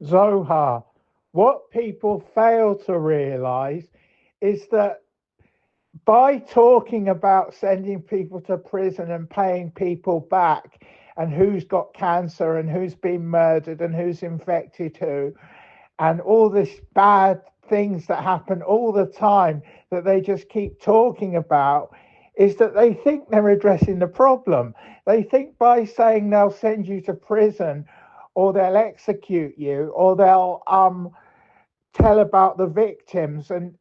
Zohar, what people fail to realize is that by talking about sending people to prison and paying people back and who's got cancer and who's been murdered and who's infected who, and all this bad things that happen all the time that they just keep talking about, is that they think they're addressing the problem. They think by saying they'll send you to prison or they'll execute you or they'll tell about the victims and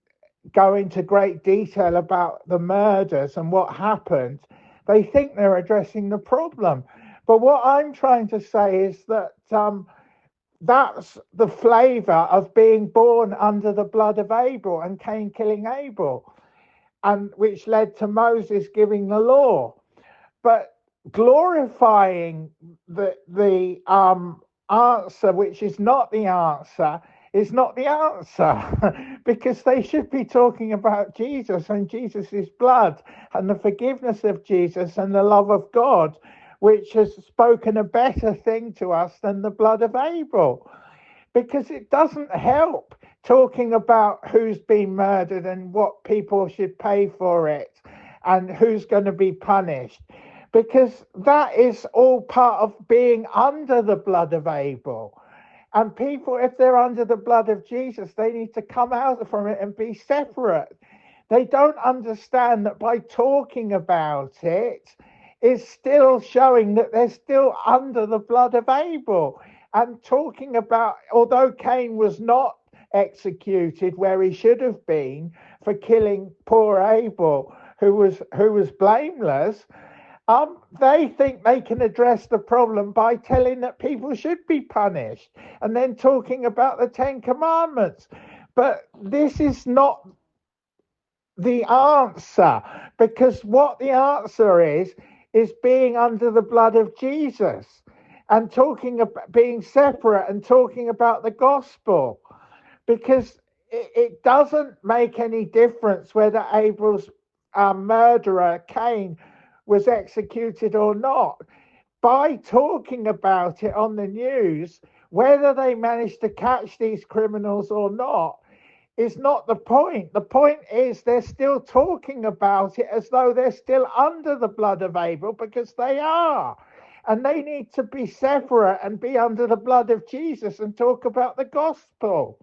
go into great detail about the murders and what happened, they think they're addressing the problem. But what I'm trying to say is that that's the flavor of being born under the blood of Abel and Cain killing Abel, and which led to Moses giving the law. But glorifying the answer, which is not the answer, is not the answer because they should be talking about Jesus and Jesus's blood and the forgiveness of Jesus and the love of God, which has spoken a better thing to us than the blood of Abel. Because it doesn't help talking about who's been murdered and what people should pay for it and who's going to be punished, because that is all part of being under the blood of Abel. And people, if they're under the blood of Jesus, they need to come out from it and be separate. They don't understand that by talking about it is still showing that they're still under the blood of Abel. And talking about, although Cain was not executed where he should have been for killing poor Abel, who was blameless, they think they can address the problem by telling that people should be punished and then talking about the Ten Commandments. But this is not the answer, because what the answer is being under the blood of Jesus and talking about being separate and talking about the gospel, because it doesn't make any difference whether Abel's murderer, Cain, was executed or not. By talking about it on the news, whether they managed to catch these criminals or not is not the point. The point is they're still talking about it as though they're still under the blood of Abel, because they are. And they need to be separate and be under the blood of Jesus and talk about the gospel.